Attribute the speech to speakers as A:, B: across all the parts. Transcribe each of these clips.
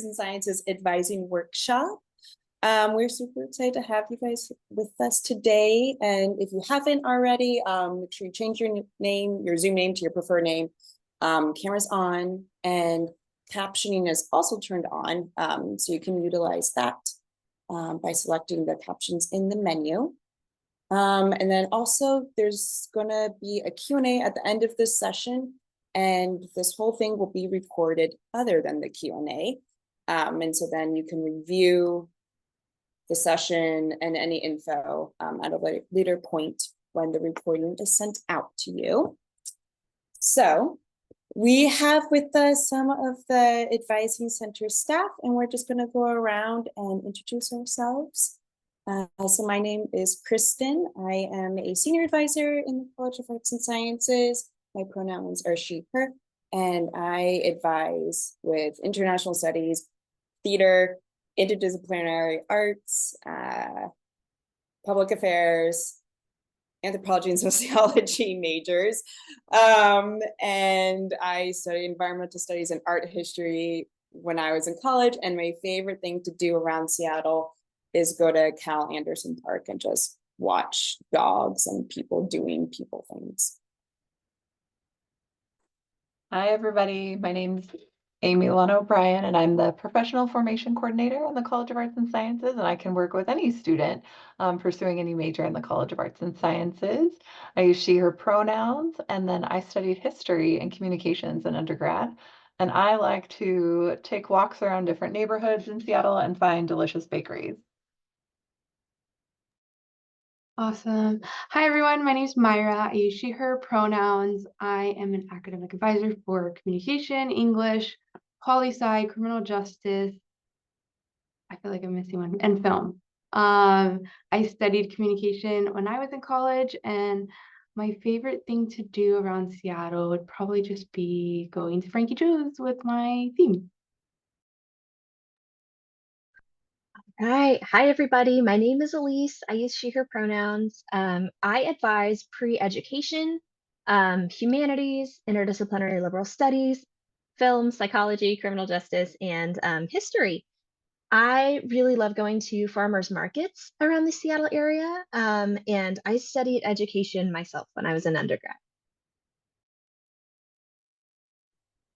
A: and Sciences Advising Workshop. We're super excited to have you guys with us today. And if you haven't already, make sure you change your name, your Zoom name to your preferred name. Camera's on and captioning is also turned on. So you can utilize that by selecting the captions in the menu. And then also there's gonna be a Q&A at the end of this session, and this whole thing will be recorded other than the Q&A. And so then you can review the session and any info at a later point when the recording is sent out to you. So we have with us some of the Advising Center staff, and we're just going to go around and introduce ourselves. So my name is Kristen. I am a senior advisor in the College of Arts and Sciences. My pronouns are she, her, and I advise with international studies, theater, interdisciplinary arts, public affairs, anthropology and sociology majors. And I studied environmental studies and art history when I was in college. And my favorite thing to do around Seattle is go to Cal Anderson Park and just watch dogs and people doing people things.
B: Hi, everybody. My name's Amy Lana O'Brien, and I'm the Professional Formation Coordinator in the College of Arts and Sciences, and I can work with any student pursuing any major in the College of Arts and Sciences. I use she, her pronouns, and then I studied history and communications in undergrad, and I like to take walks around different neighborhoods in Seattle and find delicious bakeries.
C: Awesome. Hi, everyone. My name is Myra. I use she, her pronouns. I am an academic advisor for communication, English, poli-sci, criminal justice. I feel like I'm missing one, and film. I studied communication when I was in college, and my favorite thing to do around Seattle would probably just be going to Frankie Joe's with my team.
D: Hi, everybody. My name is Elise. I use she, her pronouns. I advise pre-education, humanities, interdisciplinary liberal studies, film, psychology, criminal justice, and history. I really love going to farmers markets around the Seattle area, and I studied education myself when I was an undergrad.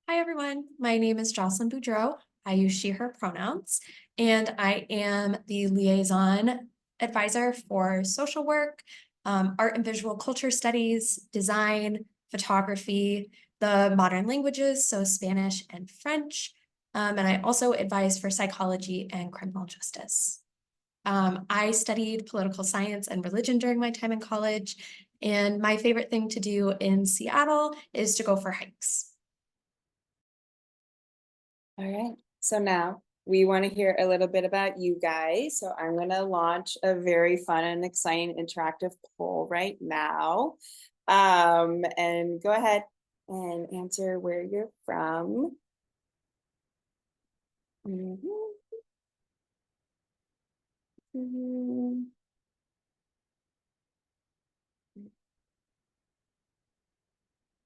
E: Hi, everyone. My name is Jocelyn Boudreau. I use she, her pronouns, and I am the liaison advisor for social work, art and visual culture studies, design, photography, the modern languages, so Spanish and French, and I also advise for psychology and criminal justice. I studied political science and religion during my time in college, and my favorite thing to do in Seattle is to go for hikes.
A: All right, so now we want to hear a little bit about you guys. So I'm going to launch a very fun and exciting interactive poll right now. And go ahead and answer where you're from.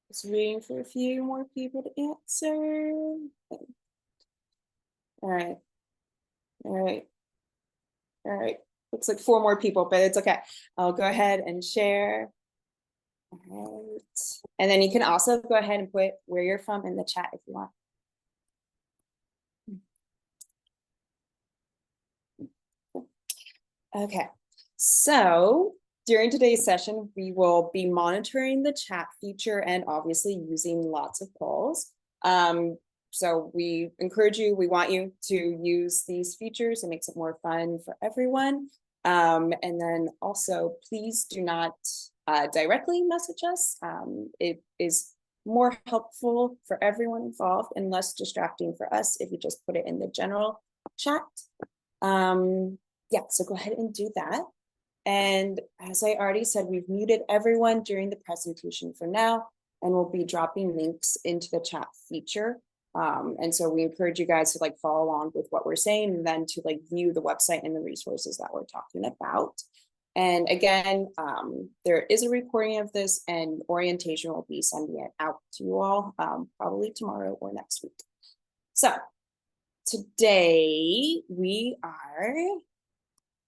A: Just waiting for a few more people to answer. All right. Looks like 4 more people, but it's okay. I'll go ahead and share. All right. And then you can also go ahead and put where you're from in the chat if you want. Okay. So during today's session, we will be monitoring the chat feature and obviously using lots of polls. So we encourage you, we want you to use these features. It makes it more fun for everyone. And then also, please do not directly message us. It is more helpful for everyone involved and less distracting for us if you just put it in the general chat. Yeah, so go ahead and do that. And as I already said, we've muted everyone during the presentation for now, and we'll be dropping links into the chat feature. And so we encourage you guys to like follow along with what we're saying, and then to like view the website and the resources that we're talking about. And again, there is a recording of this, and orientation will be sending it out to you all probably tomorrow or next week. So today we are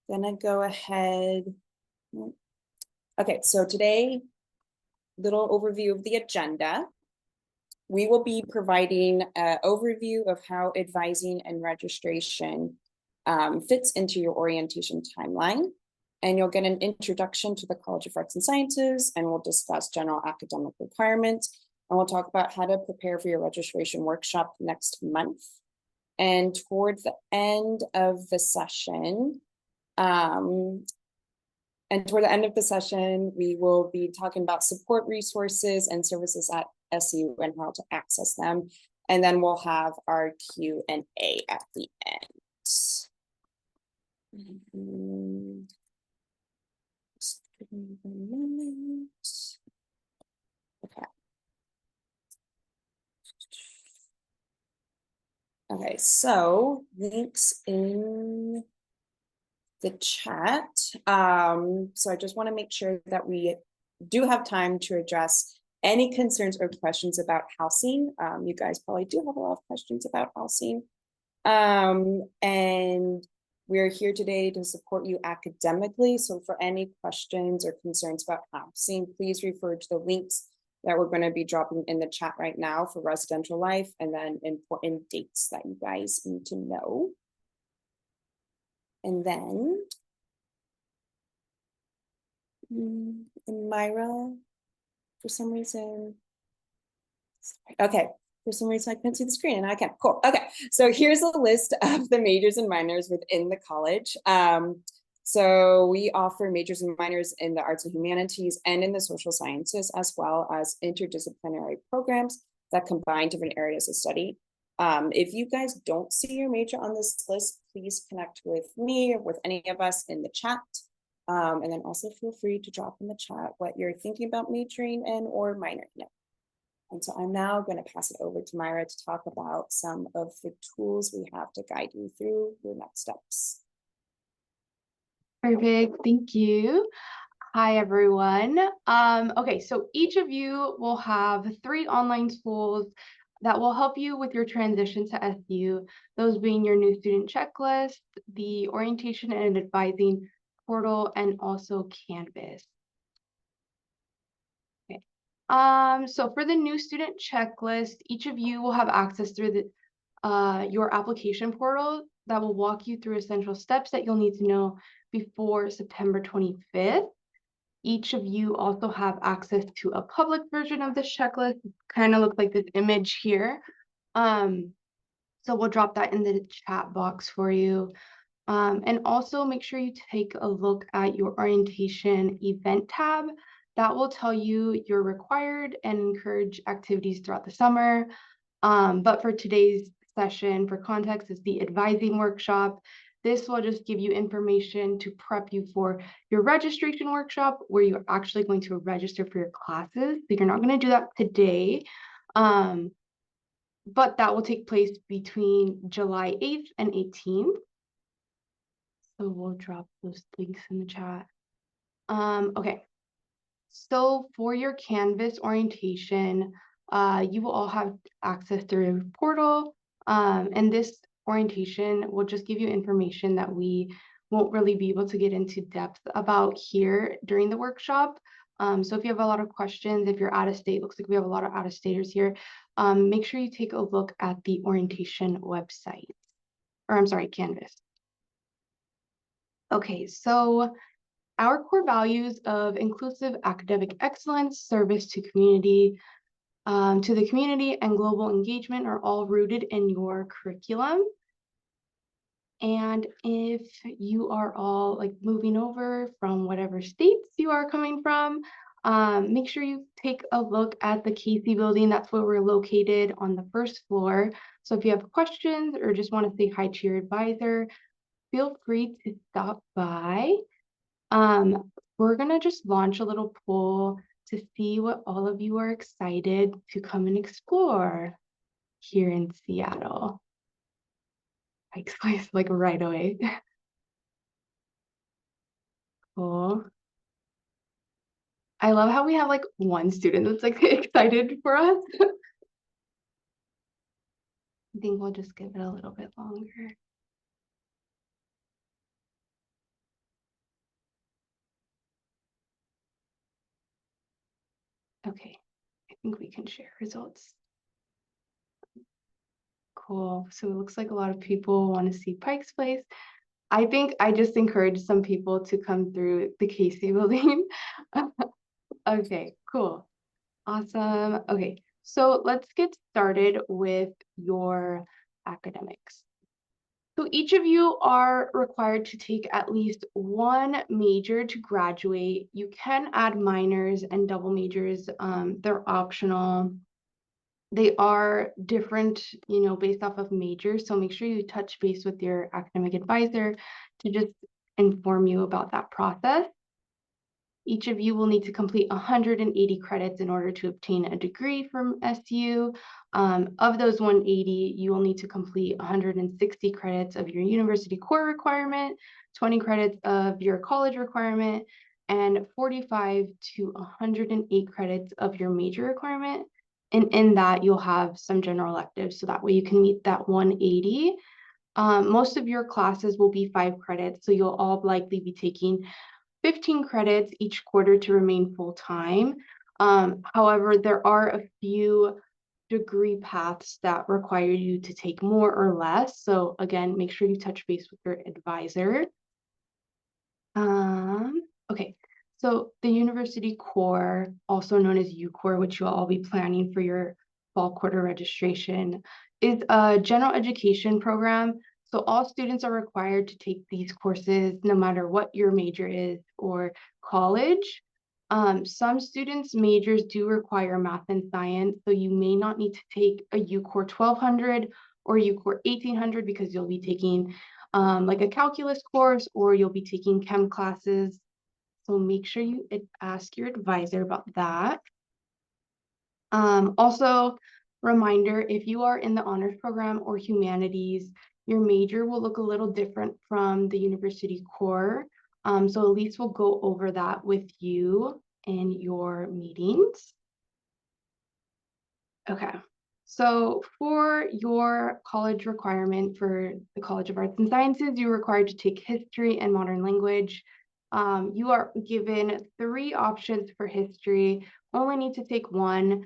A: gonna go ahead. Okay, so today, little overview of the agenda. We will be providing an overview of how advising and registration fits into your orientation timeline. And you'll get an introduction to the College of Arts and Sciences, and we'll discuss general academic requirements. And we'll talk about how to prepare for your registration workshop next month. And towards the end of the session, we will be talking about support resources and services at SU and how to access them. And then we'll have our Q&A at the end. Just give me 1 moment. Okay. Okay, so links in the chat. So I just want to make sure that we do have time to address any concerns or questions about housing. You guys probably do have a lot of questions about housing. And we're here today to support you academically. So for any questions or concerns about housing, please refer to the links that we're going to be dropping in the chat right now for residential life, and then important dates that you guys need to know. And then Myra, for some reason, okay, for some reason I couldn't see the screen and I can. Cool. Okay, so here's a list of the majors and minors within the college. So we offer majors and minors in the arts and humanities and in the social sciences, as well as interdisciplinary programs that combine different areas of study. If you guys don't see your major on this list, please connect with me or with any of us in the chat. And then also feel free to drop in the chat what you're thinking about majoring in or minoring in. And so I'm now going to pass it over to Myra to talk about some of the tools we have to guide you through your next steps.
C: Perfect, thank you. Hi, everyone. Okay, so each of you will have 3 online tools that will help you with your transition to SU, those being your new student checklist, the orientation and advising portal, and also Canvas. Okay. So for the new student checklist, each of you will have access through the your application portal that will walk you through essential steps that you'll need to know before September 25th. Each of you also have access to a public version of this checklist. It kind of looks like this image here. So we'll drop that in the chat box for you. And also make sure you take a look at your orientation event tab. That will tell you your required and encouraged activities throughout the summer. But for today's session, for context, is the advising workshop. This will just give you information to prep you for your registration workshop, where you're actually going to register for your classes. So you're not going to do that today, but that will take place between July 8th and 18th. So we'll drop those links in the chat. Okay, so for your Canvas orientation, you will all have access through a portal, and this orientation will just give you information that we won't really be able to get into depth about here during the workshop. So if you have a lot of questions, if you're out of state, looks like we have a lot of out-of-staters here, make sure you take a look at the orientation website, or I'm sorry, Canvas. Okay, so our core values of inclusive academic excellence, service to the community, and global engagement are all rooted in your curriculum. And if you are all like moving over from whatever states you are coming from, make sure you take a look at the Casey building. That's where we're located on the 1st floor. So if you have questions or just want to say hi to your advisor, feel free to stop by. We're gonna just launch a little poll to see what all of you are excited to come and explore here in Seattle. Mike's place like right away. Cool. I love how we have like one student that's like excited for us. I think we'll just give it a little bit longer. Okay, I think we can share results. Cool. So it looks like a lot of people want to see Pike's Place. I think I just encourage some people to come through the Casey building. Okay, cool. Awesome. Okay, so let's get started with your academics. So each of you are required to take at least one major to graduate. You can add minors and double majors. They're optional. They are different, based off of majors. So make sure you touch base with your academic advisor to just inform you about that process. Each of you will need to complete 180 credits in order to obtain a degree from SU. Of those 180, you will need to complete 160 credits of your university core requirement, 20 credits of your college requirement, and 45 to 108 credits of your major requirement. And in that, you'll have some general electives, so that way you can meet that 180. Most of your classes will be 5 credits, so you'll all likely be taking 15 credits each quarter to remain full-time. However, there are a few degree paths that require you to take more or less. So again, make sure you touch base with your advisor. Okay, so the University Core, also known as UCore, which you'll all be planning for your fall quarter registration, is a general education program. So all students are required to take these courses no matter what your major is or college. Some students' majors do require math and science, so you may not need to take a UCore 1200 or UCore 1800 because you'll be taking like a calculus course or you'll be taking chem classes. So make sure you ask your advisor about that. Also, reminder, if you are in the honors program or humanities, your major will look a little different from the university core. So Elise will go over that with you in your meetings. Okay, so for your college requirement for the College of Arts and Sciences, you're required to take history and modern language. You are given 3 options for history, only need to take one.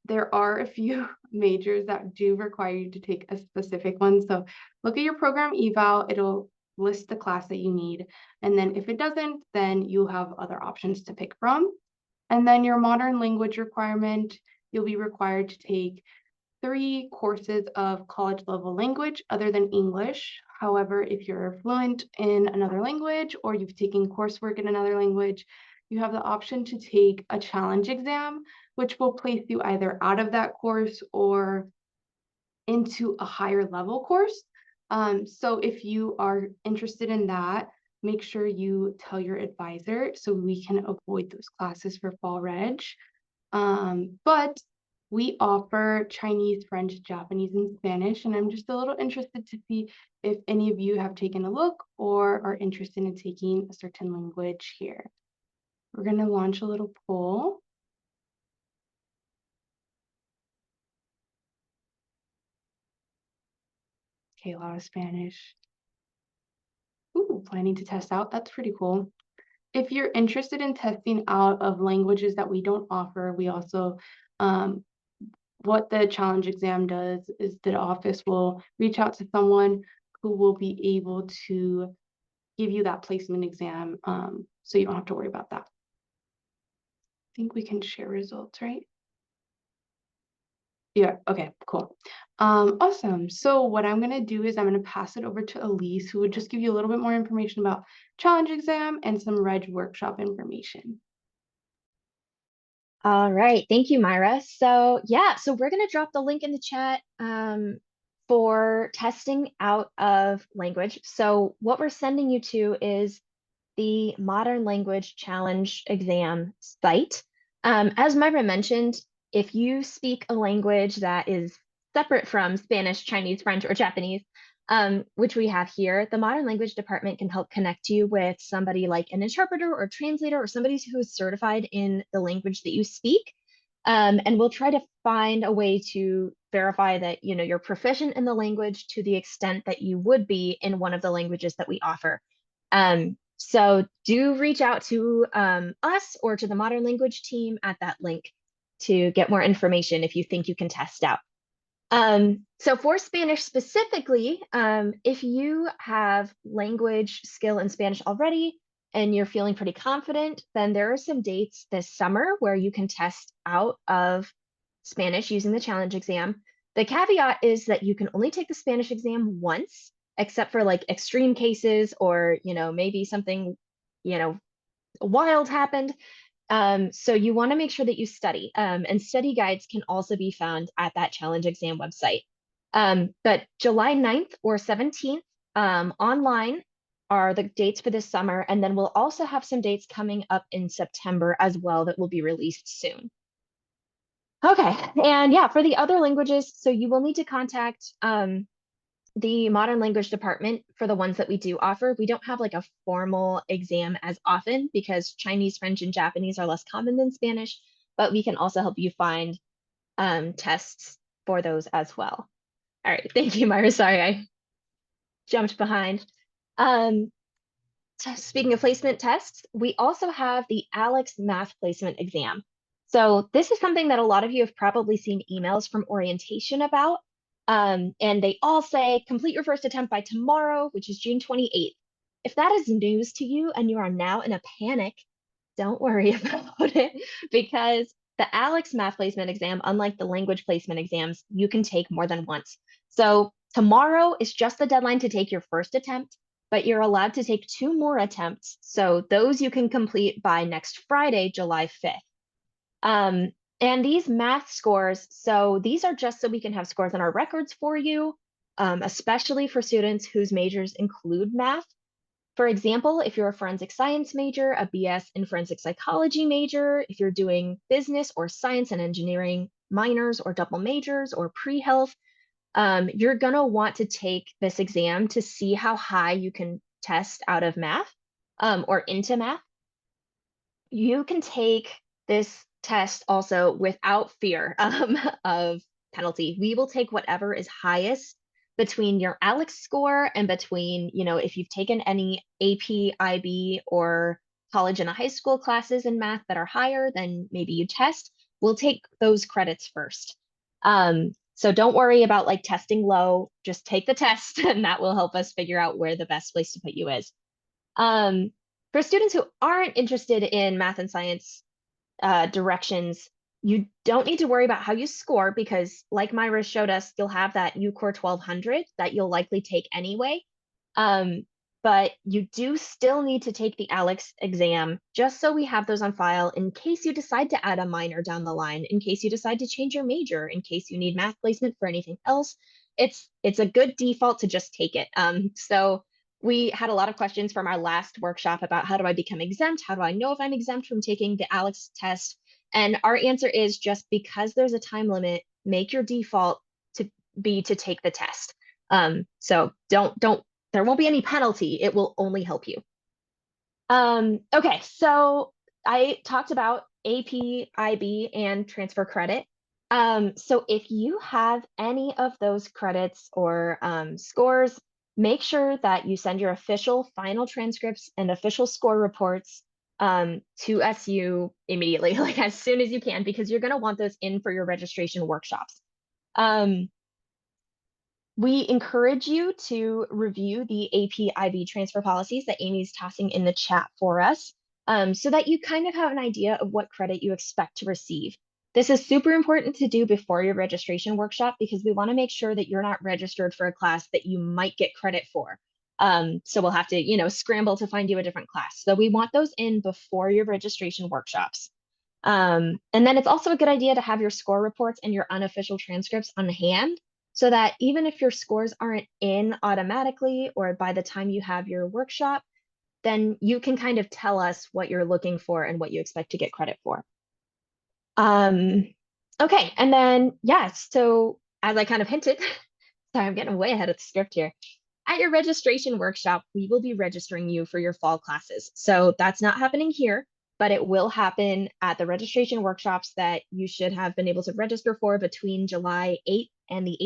C: There are a few majors that do require you to take a specific one. So look at your program eval, it'll list the class that you need. And then if it doesn't, then you'll have other options to pick from. And then your modern language requirement, you'll be required to take 3 courses of college level language other than English. However, if you're fluent in another language or you've taken coursework in another language, you have the option to take a challenge exam, which will place you either out of that course or into a higher level course. So if you are interested in that, make sure you tell your advisor so we can avoid those classes for fall reg. But we offer Chinese, French, Japanese, and Spanish, and I'm just a little interested to see if any of you have taken a look or are interested in taking a certain language here. We're going to launch a little poll. Okay, a lot of Spanish. Ooh, planning to test out. That's pretty cool. If you're interested in testing out of languages that we don't offer, we also, what the challenge exam does is the office will reach out to someone who will be able to give you that placement exam, so you don't have to worry about that. I think we can share results, right? Yeah, okay, cool. Awesome. So what I'm gonna do is I'm gonna pass it over to Elise, who would just give you a little bit more information about challenge exam and some reg workshop information.
D: All right, thank you, Myra. So yeah, so we're gonna drop the link in the chat for testing out of language. So what we're sending you to is the Modern Language Challenge exam site. As Myra mentioned, if you speak a language that is separate from Spanish, Chinese, French, or Japanese, which we have here, the Modern Language Department can help connect you with somebody like an interpreter or translator or somebody who is certified in the language that you speak. And we'll try to find a way to verify that, you know, you're proficient in the language to the extent that you would be in one of the languages that we offer. So do reach out to us or to the Modern Language team at that link to get more information if you think you can test out. So for Spanish specifically, if you have language skill in Spanish already and you're feeling pretty confident, then there are some dates this summer where you can test out of Spanish using the challenge exam. The caveat is that you can only take the Spanish exam once, except for like extreme cases or, you know, maybe something, you know, wild happened. So you want to make sure that you study, and study guides can also be found at that challenge exam website. But July 9th or 17th online are the dates for this summer. And then we'll also have some dates coming up in September as well that will be released soon. Okay, and yeah, for the other languages, so you will need to contact the Modern Language department for the ones that we do offer. We don't have like a formal exam as often because Chinese, French, and Japanese are less common than Spanish, but we can also help you find tests for those as well. All right, thank you, Myra. Sorry, I jumped behind. Speaking of placement tests, we also have the ALEX Math Placement Exam. So this is something that a lot of you have probably seen emails from orientation about. And they all say complete your first attempt by tomorrow, which is June 28th. If that is news to you and you are now in a panic, don't worry about it because the ALEX Math Placement Exam, unlike the language placement exams, you can take more than once. So tomorrow is just the deadline to take your first attempt, but you're allowed to take 2 more attempts. So those you can complete by next Friday, July 5th. And these math scores, so these are just so we can have scores on our records for you, especially for students whose majors include math. For example, if you're a forensic science major, a BS in forensic psychology major, if you're doing business or science and engineering minors or double majors or pre-health, you're gonna want to take this exam to see how high you can test out of math or into math. You can take this test also without fear of penalty. We will take whatever is highest between your ALEX score and between, you know, if you've taken any AP, IB, or college and high school classes in math that are higher than maybe you test, we'll take those credits first. So don't worry about like testing low, just take the test and that will help us figure out where the best place to put you is. For students who aren't interested in math and science directions, you don't need to worry about how you score because like Myra showed us, you'll have that UCOR 1200 that you'll likely take anyway. But you do still need to take the ALEX exam just so we have those on file in case you decide to add a minor down the line, in case you decide to change your major, in case you need math placement for anything else. It's a good default to just take it. So we had a lot of questions from our last workshop about how do I become exempt? How do I know if I'm exempt from taking the ALEX test? And our answer is just because there's a time limit, make your default to be to take the test. So there won't be any penalty. It will only help you. Okay, so I talked about AP, IB, and transfer credit. So if you have any of those credits or scores, make sure that you send your official final transcripts and official score reports to SU immediately, like as soon as you can, because you're going to want those in for your registration workshops. We encourage you to review the AP IB transfer policies that Amy's tossing in the chat for us, so that you kind of have an idea of what credit you expect to receive. This is super important to do before your registration workshop because we want to make sure that you're not registered for a class that you might get credit for. So we'll have to, you know, scramble to find you a different class. So we want those in before your registration workshops. And then it's also a good idea to have your score reports and your unofficial transcripts on hand so that even if your scores aren't in automatically or by the time you have your workshop, then you can kind of tell us what you're looking for and what you expect to get credit for. Okay, and then, yes, so as I kind of hinted, sorry, I'm getting way ahead of the script here. At your registration workshop, we will be registering you for your fall classes. So that's not happening here. but it will happen at the registration workshops that you should have been able to register for between July 8th and the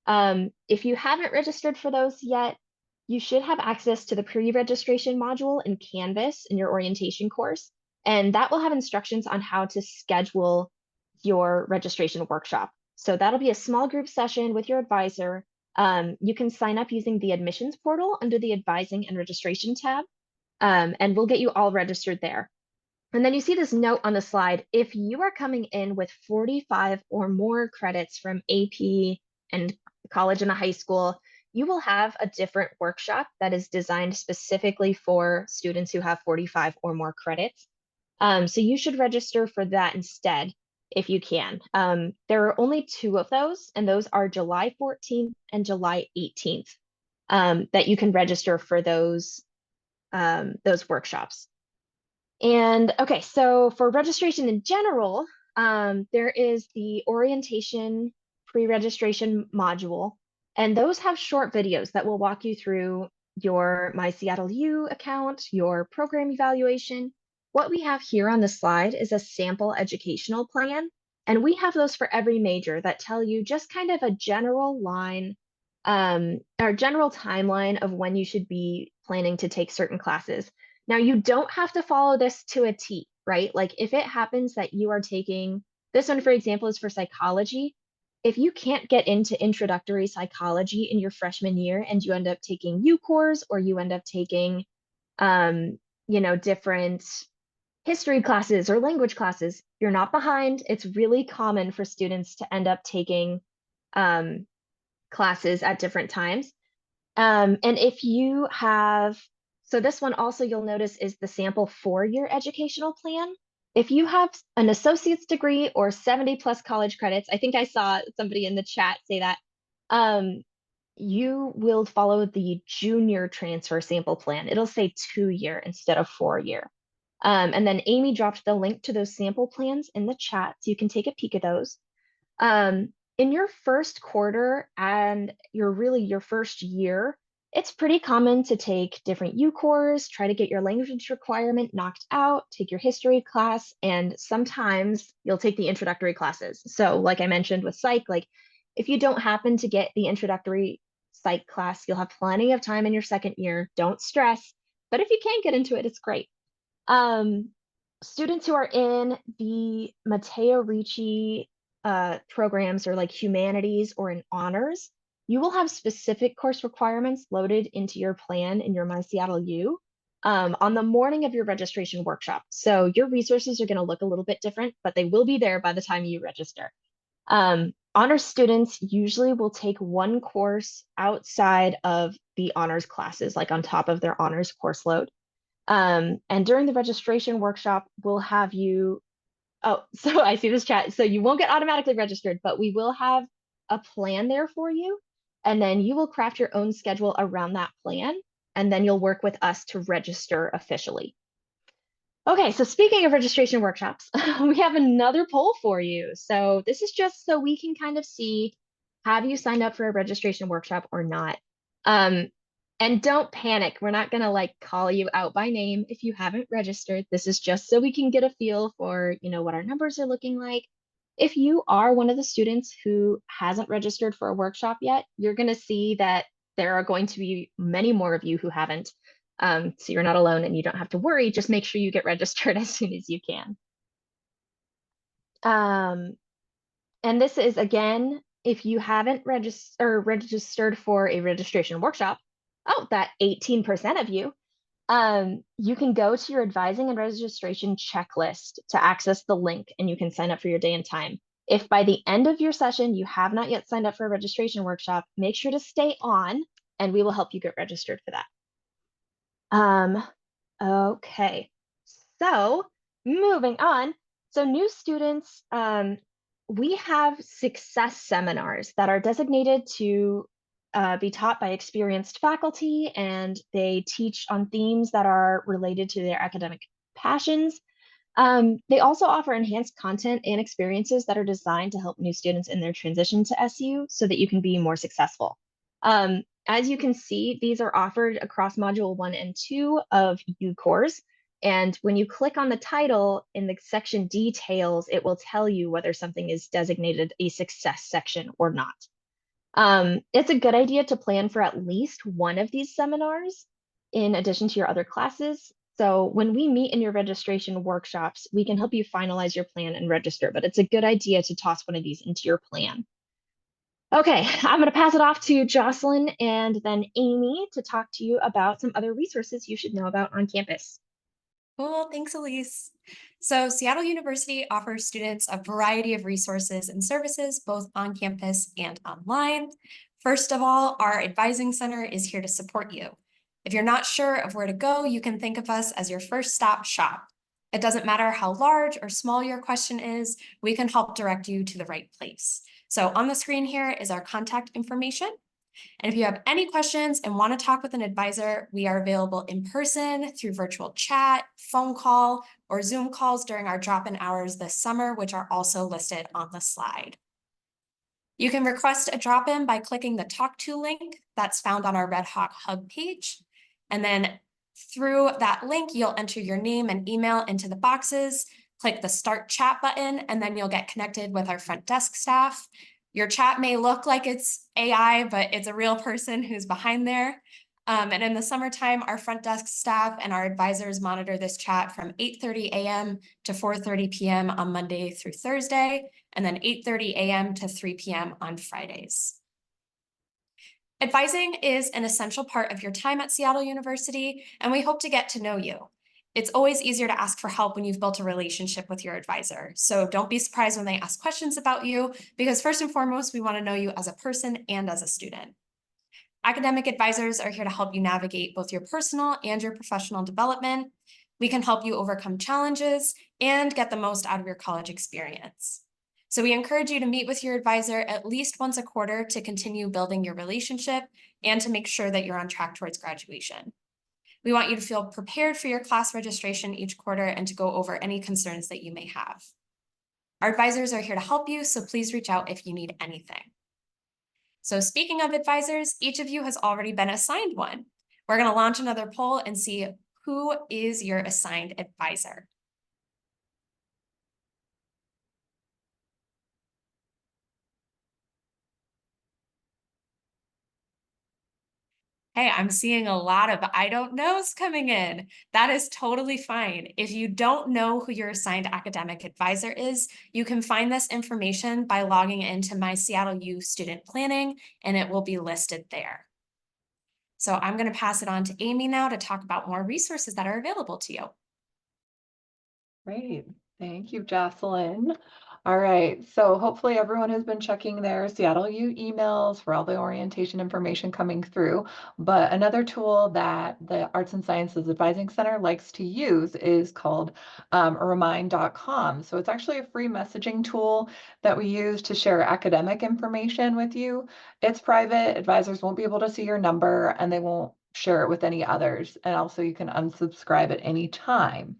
D: 18th. If you haven't registered for those yet, you should have access to the pre-registration module in Canvas in your orientation course, and that will have instructions on how to schedule your registration workshop. So that'll be a small group session with your advisor. You can sign up using the admissions portal under the advising and registration tab, and we'll get you all registered there. And then you see this note on the slide. If you are coming in with 45 or more credits from AP and college and a high school, you will have a different workshop that is designed specifically for students who have 45 or more credits. So you should register for that instead if you can. There are only 2 of those, and those are July 14th and July 18th, that you can register for those workshops. And okay, so for registration in general, there is the orientation pre-registration module, and those have short videos that will walk you through your My Seattle U account, your program evaluation. What we have here on the slide is a sample educational plan, and we have those for every major that tell you just kind of a general line or general timeline of when you should be planning to take certain classes. Now, you don't have to follow this to a T, right? Like if it happens that you are taking, this one, for example, is for psychology. If you can't get into introductory psychology in your freshman year and you end up taking UCourse or you end up taking, different history classes or language classes, you're not behind. It's really common for students to end up taking classes at different times. And if you have, so this one also you'll notice is the sample 4-year educational plan. If you have an associate's degree or 70 plus college credits, I think I saw somebody in the chat say that, you will follow the junior transfer sample plan. It'll say 2-year instead of 4-year. And then Amy dropped the link to those sample plans in the chat, so you can take a peek at those. In your first quarter and your first year, it's pretty common to take different UCourse, try to get your language requirement knocked out, take your history class, and sometimes you'll take the introductory classes. So like I mentioned with psych, like if you don't happen to get the introductory psych class, you'll have plenty of time in your second year. Don't stress, but if you can't get into it, it's great. Students who are in the Matteo Ricci programs or like humanities or in honors, you will have specific course requirements loaded into your plan in your My Seattle U on the morning of your registration workshop. So your resources are going to look a little bit different, but they will be there by the time you register. Honors students usually will take one course outside of the honors classes, like on top of their honors course load. And during the registration workshop, we'll have you, oh, so I see this chat. So you won't get automatically registered, but we will have a plan there for you. And then you will craft your own schedule around that plan. And then you'll work with us to register officially. Okay, so speaking of registration workshops, we have another poll for you. So this is just so we can kind of see, have you signed up for a registration workshop or not? And don't panic. We're not going to like call you out by name if you haven't registered. This is just so we can get a feel for, what our numbers are looking like. If you are one of the students who hasn't registered for a workshop yet, you're going to see that there are going to be many more of you who haven't. So you're not alone and you don't have to worry. Just make sure you get registered as soon as you can. And this is, again, if you haven't registered for a registration workshop, that 18% of you, you can go to your advising and registration checklist to access the link and you can sign up for your day and time. If by the end of your session, you have not yet signed up for a registration workshop, make sure to stay on and we will help you get registered for that. Okay, so moving on. So new students, we have success seminars that are designated to be taught by experienced faculty, and they teach on themes that are related to their academic passions. They also offer enhanced content and experiences that are designed to help new students in their transition to SU so that you can be more successful. As you can see, these are offered across Module 1 and 2 of UCourse, And when you click on the title in the section details, it will tell you whether something is designated a success section or not. It's a good idea to plan for at least one of these seminars in addition to your other classes. So when we meet in your registration workshops, we can help you finalize your plan and register, but it's a good idea to toss one of these into your plan. Okay, I'm going to pass it off to Jocelyn and then Amy to talk to you about some other resources you should know about on campus.
E: Cool, thanks, Elise. So Seattle University offers students a variety of resources and services, both on campus and online. First of all, our advising center is here to support you. If you're not sure of where to go, you can think of us as your first stop shop. It doesn't matter how large or small your question is, we can help direct you to the right place. So on the screen here is our contact information. And if you have any questions and want to talk with an advisor, we are available in person, through virtual chat, phone call, or Zoom calls during our drop-in hours this summer, which are also listed on the slide. You can request a drop-in by clicking the Talk To link that's found on our Red Hawk Hub page. And then through that link, you'll enter your name and email into the boxes, click the Start Chat button, and then you'll get connected with our front desk staff. Your chat may look like it's AI, but it's a real person who's behind there. And in the summertime, our front desk staff and our advisors monitor this chat from 8:30 a.m. to 4:30 p.m. on Monday through Thursday, and then 8:30 a.m. to 3 p.m. on Fridays. Advising is an essential part of your time at Seattle University, and we hope to get to know you. It's always easier to ask for help when you've built a relationship with your advisor. So don't be surprised when they ask questions about you, because first and foremost, we want to know you as a person and as a student. Academic advisors are here to help you navigate both your personal and your professional development. We can help you overcome challenges and get the most out of your college experience. So we encourage you to meet with your advisor at least once a quarter to continue building your relationship and to make sure that you're on track towards graduation. We want you to feel prepared for your class registration each quarter and to go over any concerns that you may have. Our advisors are here to help you, so please reach out if you need anything. So speaking of advisors, each of you has already been assigned one. We're going to launch another poll and see who is your assigned advisor. Hey, I'm seeing a lot of I don't knows coming in. That is totally fine. If you don't know who your assigned academic advisor is, you can find this information by logging into My Seattle U Student Planning, and it will be listed there. So I'm going to pass it on to Amy now to talk about more resources that are available to you.
B: Great. Thank you, Jocelyn. All right. So hopefully everyone has been checking their Seattle U emails for all the orientation information coming through. But another tool that the Arts and Sciences Advising Center likes to use is called Remind.com. So it's actually a free messaging tool that we use to share academic information with you. It's private. Advisors won't be able to see your number, and they won't share it with any others. And also you can unsubscribe at any time.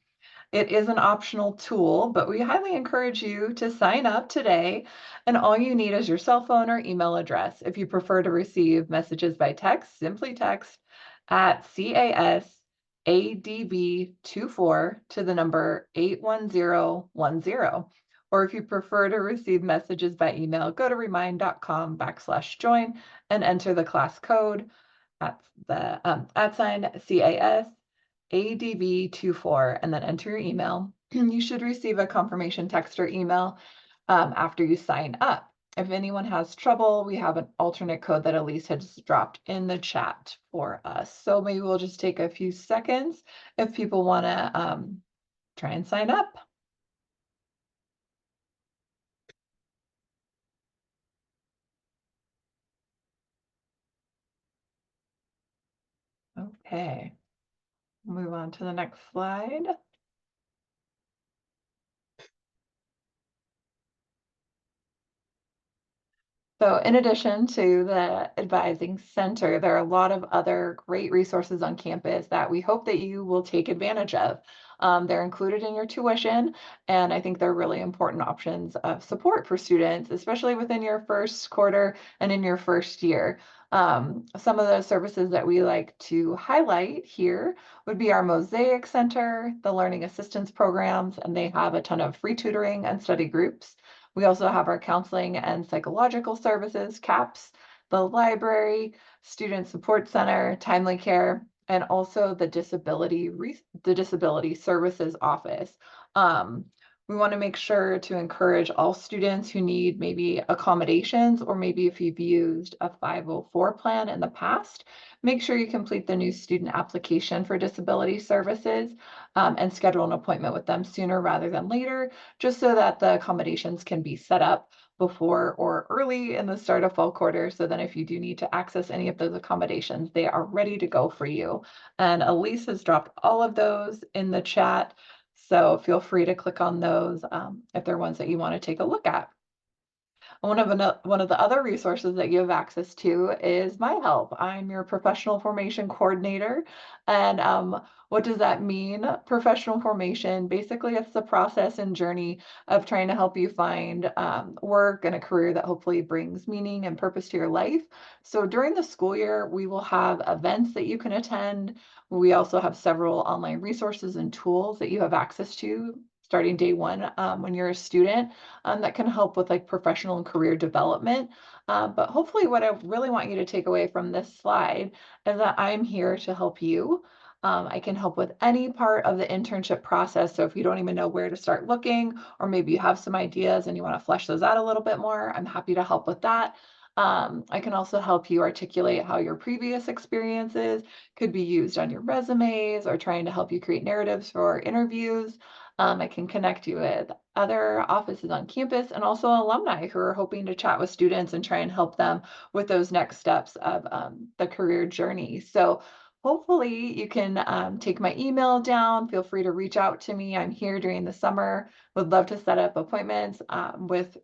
B: It is an optional tool, but we highly encourage you to sign up today. And all you need is your cell phone or email address. If you prefer to receive messages by text, simply text at CASADB24 to the number 81010. Or if you prefer to receive messages by email, go to remind.com/join and enter the class code at the @CAS. ADB24 and then enter your email. You should receive a confirmation text or email after you sign up. If anyone has trouble, we have an alternate code that Elise has dropped in the chat for us. So maybe we'll just take a few seconds if people want to try and sign up. Okay, move on to the next slide. So in addition to the Advising Center, there are a lot of other great resources on campus that we hope that you will take advantage of. They're included in your tuition, and I think they're really important options of support for students, especially within your first quarter and in your first year. Some of the services that we like to highlight here would be our Mosaic Center, the Learning Assistance Programs, and they have a ton of free tutoring and study groups. We also have our Counseling and Psychological Services, CAPS, the Library, Student Support Center, Timely Care, and also the Disability Services Office. We want to make sure to encourage all students who need maybe accommodations, or maybe if you've used a 504 plan in the past, make sure you complete the new student application for disability services and schedule an appointment with them sooner rather than later, just so that the accommodations can be set up before or early in the start of fall quarter. So then if you do need to access any of those accommodations, they are ready to go for you. And Elise has dropped all of those in the chat. So feel free to click on those if they're ones that you want to take a look at. One of the other resources that you have access to is My Help. I'm your professional formation coordinator. And what does that mean? Professional formation, basically it's the process and journey of trying to help you find work and a career that hopefully brings meaning and purpose to your life. So during the school year, we will have events that you can attend. We also have several online resources and tools that you have access to starting day one when you're a student that can help with like professional and career development. But hopefully what I really want you to take away from this slide is that I'm here to help you. I can help with any part of the internship process. So if you don't even know where to start looking, or maybe you have some ideas and you want to flesh those out a little bit more, I'm happy to help with that. I can also help you articulate how your previous experiences could be used on your resumes, or trying to help you create narratives for interviews. I can connect you with other offices on campus, and also alumni who are hoping to chat with students and try and help them with those next steps of the career journey. So hopefully you can take my email down. Feel free to reach out to me. I'm here during the summer. Would love to set up appointments with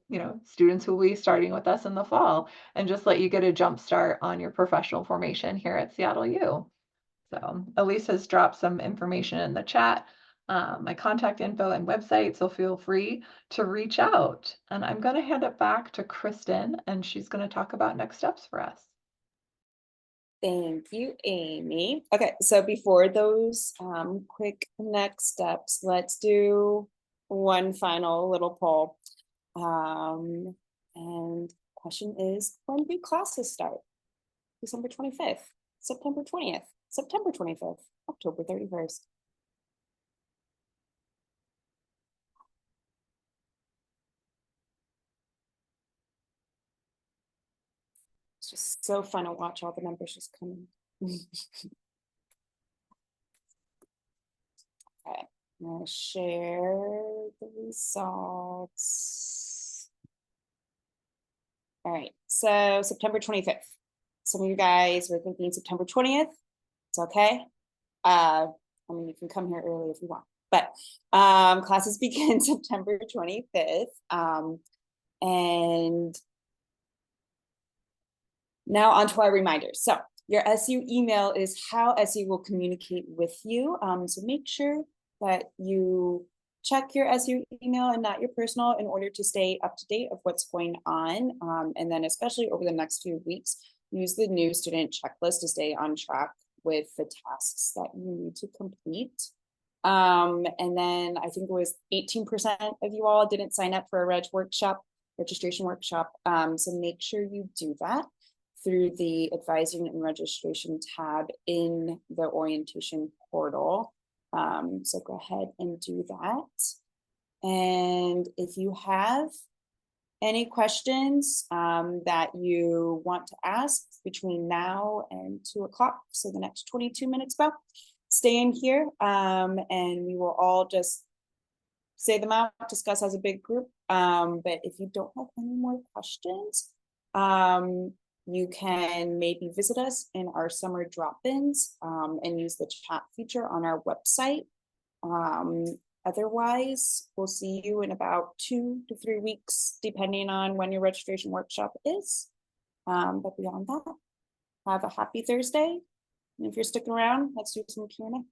B: students who will be starting with us in the fall, and just let you get a jump start on your professional formation here at Seattle U. So Elise has dropped some information in the chat, my contact info and website, so feel free to reach out. And I'm going to hand it back to Kristen, and she's going to talk about next steps for us.
A: Thank you, Amy. Okay, so before those quick next steps, let's do one final little poll. And question is, when do classes start? December 25th, September 20th, September 25th, October 31st. It's just so fun to watch all the numbers just come in. Okay, I'm gonna share the results. All right, so September 25th. Some of you guys were thinking September 20th. It's okay. I mean, you can come here early if you want, but classes begin September 25th. And now on to our reminders. So your SU email is how SU will communicate with you. So make sure that you check your SU email and not your personal in order to stay up to date of what's going on. And then especially over the next few weeks, use the new student checklist to stay on track with the tasks that you need to complete. And then I think it was 18% of you all didn't sign up for a registration workshop. So make sure you do that through the advising and registration tab in the orientation portal. So go ahead and do that. And if you have any questions that you want to ask between now and 2 o'clock, so the next 22 minutes about, stay in here and we will all just say them out, discuss as a big group. But if you don't have any more questions, you can maybe visit us in our summer drop-ins and use the chat feature on our website. Otherwise, we'll see you in about 2 to 3 weeks, depending on when your registration workshop is. But beyond that, have a happy Thursday. And if you're sticking around, let's do some Q&A.